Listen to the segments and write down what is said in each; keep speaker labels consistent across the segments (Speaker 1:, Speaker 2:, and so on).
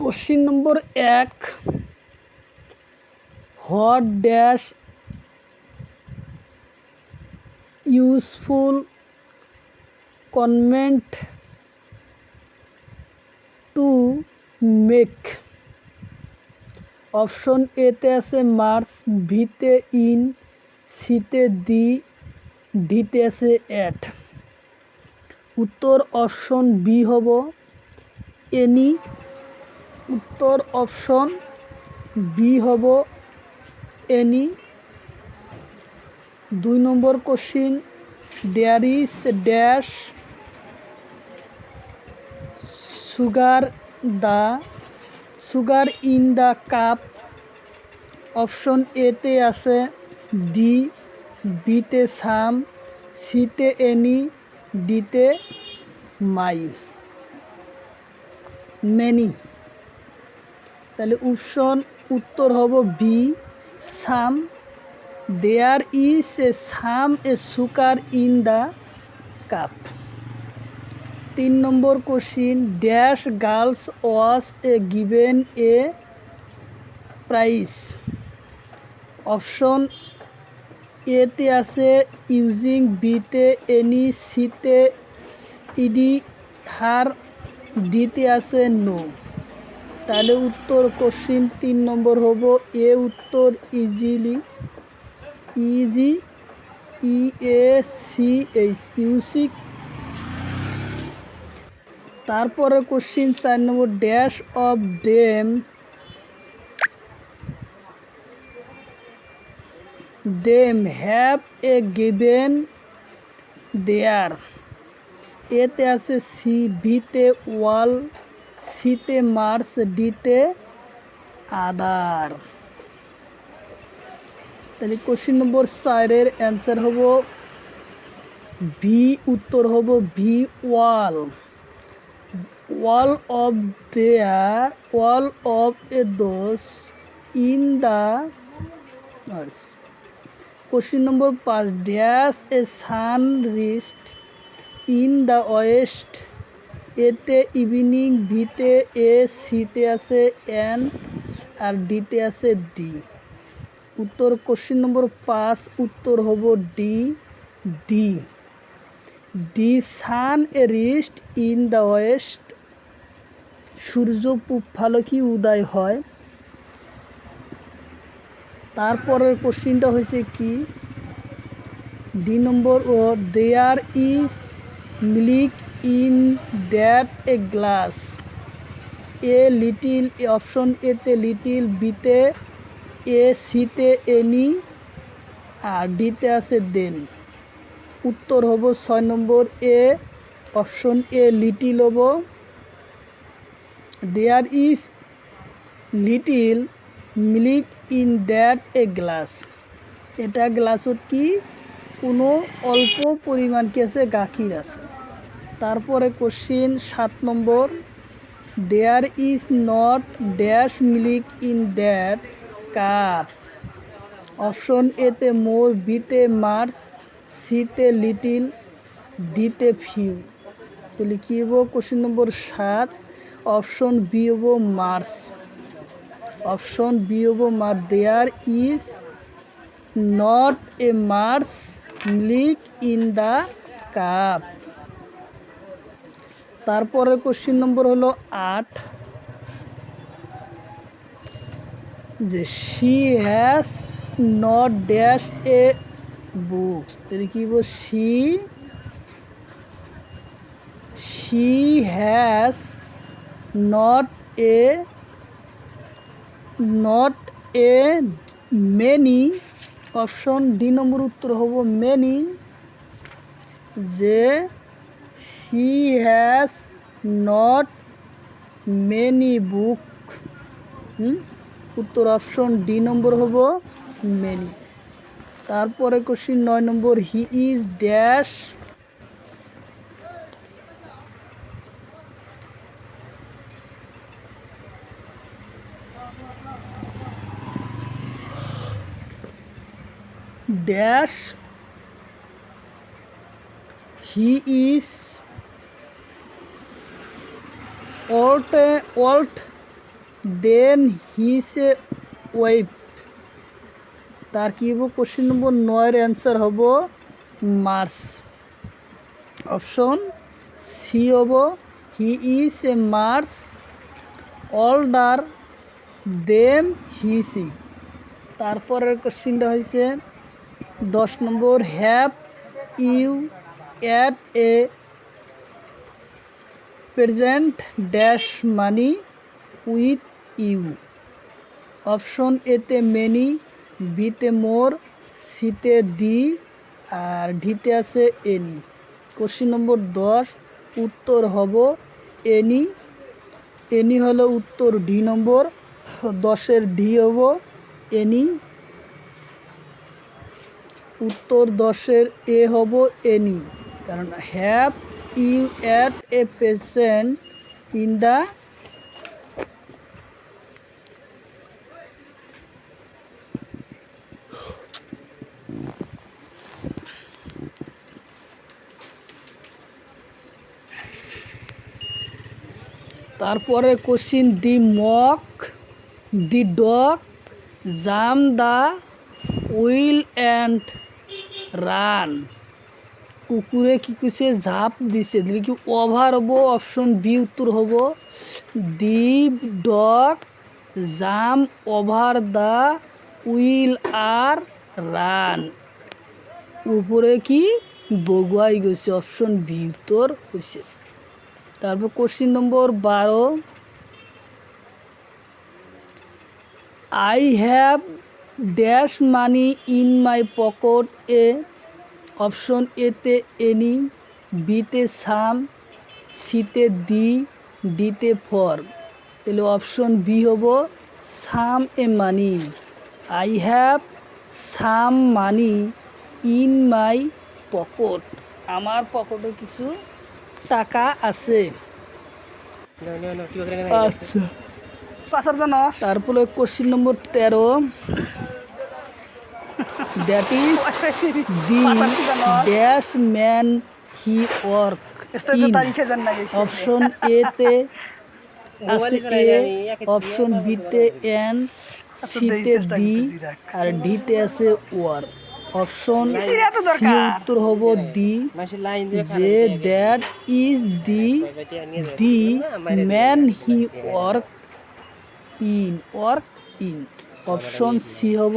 Speaker 1: Question number 1, what dash useful comment to make. Option এতে আছে Mars, বিতে in, সিতে দি, ডিতে আছে অ্যাট। উত্তর অপশন বি হব এনি। উত্তর অপশন বি হব এনি। 2 নম্বর question, there is dash sugar in the cup. Option এতে আছে দি, বিতে সাম, সিতে এনি, ডিতে মেনি। তাহলে উত্তর হব B, some. There is some sugar in the cup. 3 নম্বর question, dash girls was given a prize. Option এতে আছে ইউজিং, বিতে এনি, সিতে ইডি, হার, ডিতে আছে নো। তাহলে উত্তর কোশ্চিন 3 নম্বর হব এ উত্তর, ইউসিক। তারপরে question 4 number, dash of them have a given there. এতে আছে সি, বিতে ওয়াল, সিতে মার্স, ডিতে আদার। তাহলে কোশ্চিন নম্বর 4-এর অ্যান্সার হব বি। উত্তর হব B, wall of a those in the ears. Question number 5, dash a sun rise in the west. এতে ইভিনিং, বিতে এ, সিতে আছে এন, আর ডিতে আছে ডি। উত্তর কোশ্চিন নম্বর 5, উত্তর হব D sun a rise in the west. সূর্য পূব ফালকি উদয় হয়। তারপরের কোশ্চিনটা হয়েছে কি, ডি নম্বর, ও there is milk in that a glass. A little. Option এতে লিটিল, বিতে এ, সিতে এনি, আর ডিতে আছে দেন। উত্তর হব 6 নম্বর এ, অপশন এ লিটিল হব। There is little milk in that a glass. এটা গ্লাসত কি কোনো অল্প পরিমাণ কি আছে, গাখীর আছে। তারপরে কোশ্চিন 7 নম্বর, there is not dash milk in that cup. Option এতে মোর, বিতে মার্স, সিতে লিটিল, ডিতে ফিউ। তাহলে কী হবো কোশ্চিন নম্বর 7, অপশন বি হবো মার্স। অপশন বি হবো much. There is not a much milk in the cup. তারপরে কোশ্চিন নম্বর হলো 8, যে she has not dash a books. তাহলে কি বলবো, she has not a many. Option D number উত্তর হব মেনি, যে she has not many book. উত্তর অপশন ডি নম্বর হব মেনি। তারপরে question 9 number, he is dash dash, he is old then his a wife. তার কি হবো? Question number 9 answer হব মার্স। অপশন সি হব he is a mars older them he C. তারপরের কোশ্চিনটা হয়েছে 10 number, have you add a present dash money with you. Option এতে many, বিতে মোর, সিতে ডি, আর ডিতে আছে এনি। কোশ্চিন নম্বর 10, উত্তর হব এনি। এনি হলো উত্তর ডি নম্বর, 10-এর ডি হব এনি। উত্তর 10-এর এ হব এনি, কারণ have you at a patient in the তারপরে question, the mock, the dog, jump the will and ran. কুকুরে কি করছে? ঝাঁপ দিছে, দিলে কি ওভার হবো? অপশন বি উত্তর হব the dog jump over the wall আর রান। উপরে কি বগুয়াই গেছে, অপশন বি উত্তর হয়েছে। তারপর কোশ্চিন নম্বর 12, I have dash money in my pocket এ। অপশন এতে এনি, বিতে সাম, সিতে দি, ডিতে ফর। তাহলে অপশন বি হব some a money. I have some money in my pocket. আমার পকেটে কিছু টাকা আছে। আচ্ছা, তারপরে question number 13, that is the dash man he work in. Option এতে আছে এ, অপশন বিতে এন, সিতে ডি, আর ডিতে আছে ওয়ার। অপশন সি উত্তর হব দি, যে that is the man he work in. Option C হব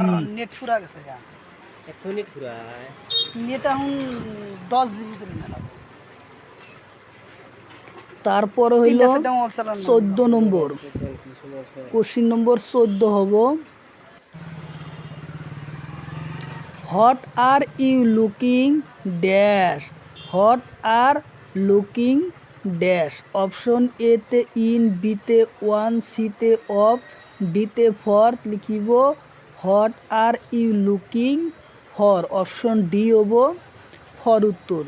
Speaker 1: দি। নেট ফুরা গেছে, নেট এখন 10 জিবি করে না। তারপরে হইল 14 নম্বর, কোশ্চিন নম্বর 14 হব, what are you looking dash. What are looking dash. Option এতে ইন, বিতে ওয়ান, সিতে অফ, ডিতে ফর। লিখিব what are you looking for. Option D হব ফর উত্তর,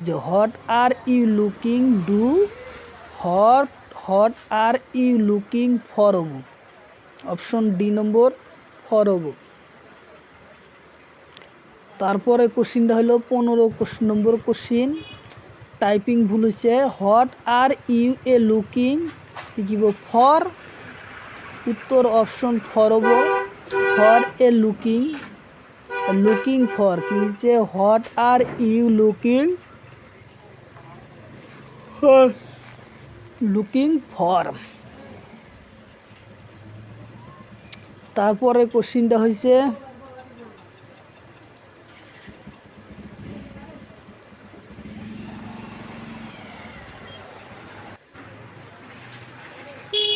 Speaker 1: যে what are you looking do, what are you looking for হব। Option D নম্বর ফর হব। তারপরে কোশ্চিনটা হলো 15 নম্বর কোশ্চিন, টাইপিং ভুল হয়েছে। What are you a looking, লিখিব ফর। উত্তর অপশন ফর হব, for a looking. Looking for কি হয়েছে? What are you looking for. তারপরে কোশ্চিনটা হয়েছে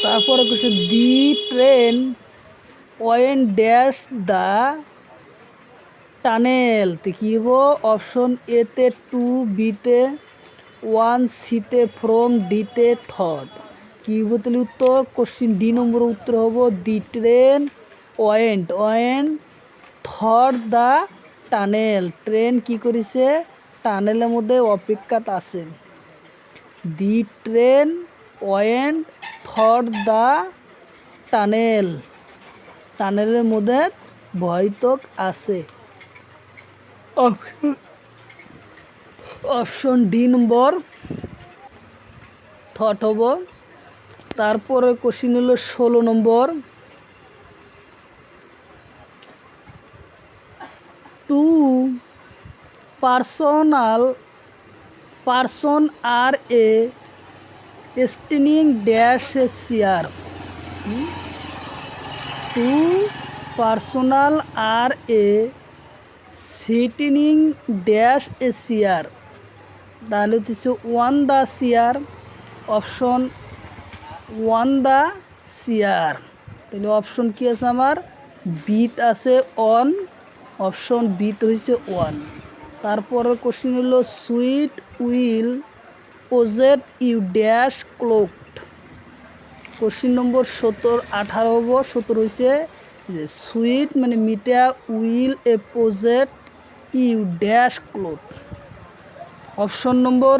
Speaker 1: তারপরে question, the train went dash the tunnel. তো কী হব? অপশন এতে টু, বিতে ওয়ান, সিতে ফ্রম, ডিতে থট। কী হব তাহলে উত্তর? কোশ্চিন ডি নম্বর উত্তর হব the train went through the tunnel. Train কি করেছে? টানেলের মধ্যে অপেক্ষাত আছে। The train went through the tunnel, টানেলের মধ্যে ভয়তক আছে। অপশন ডি নম্বর থট হব। তারপরে কোশ্চিন হলো 16 number. Two person are a standing dash a chair. Two personal are a sitting dash a chair. তাহলে হচ্ছে one the chair, option one the chair. তাহলে অপশন কি আছে আমার? বিত আছে অন, অপশন বিত হয়েছে ওয়ান। তারপরে কোশ্চিন হলো sweet will project you dash cold. Question number 18 হবো। 17 হয়েছে যে সুইট মানে মিটা will a project you dash cloth. Option number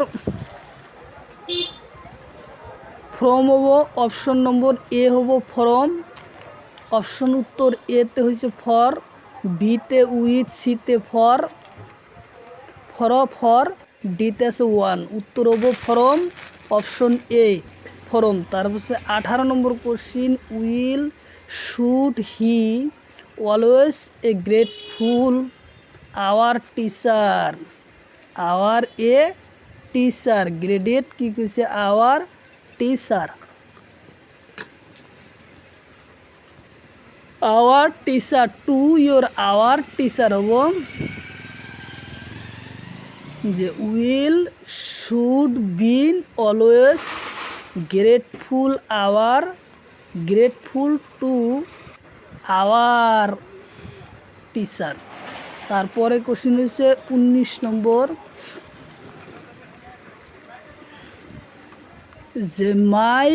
Speaker 1: from হবো, অপশন নম্বর এ হবো ফ্রম, অপশন উত্তর এতে হয়েছে ফর, বিতে উইথ, সিতে ফর, ফর, ডিতে আছে ওয়ান, উত্তর হবো ফরম, অপশন এ ফরম। তারপর 18 number question will should he always a grateful our teacher. Our a teacher, graded কি কইছে? Our teacher. Our teacher, to your our teacher হব যে will should been always grateful our, grateful to our teacher. তারপরে question হচ্ছে 19 number যে my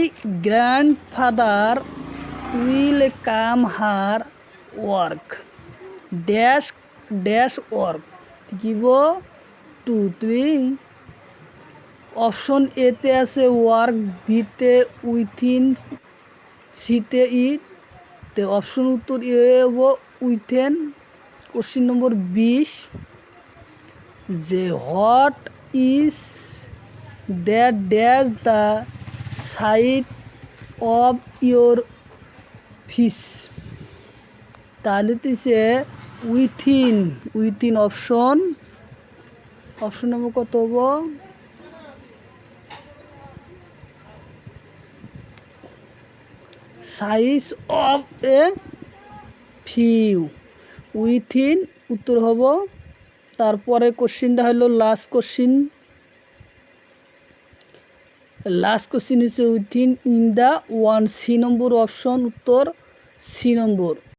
Speaker 1: grandfather will come her work dash dash work give to three. Option এতে আছে work, বিতে within, সিতে ইট, তে অপশন উত্তর এ উইথেন। কোশ্চিন নম্বর 20 যে what is that dash the side of your fish. তাহলে হচ্ছে within, within option, option number কত হবো? Size of a few, within উত্তর হব। তারপরে কোশ্চিনটা হলো লাস্ট কোশ্চিন। লাস্ট কোশ্চিন হচ্ছে within in the one, C number option, উত্তর সি নম্বর।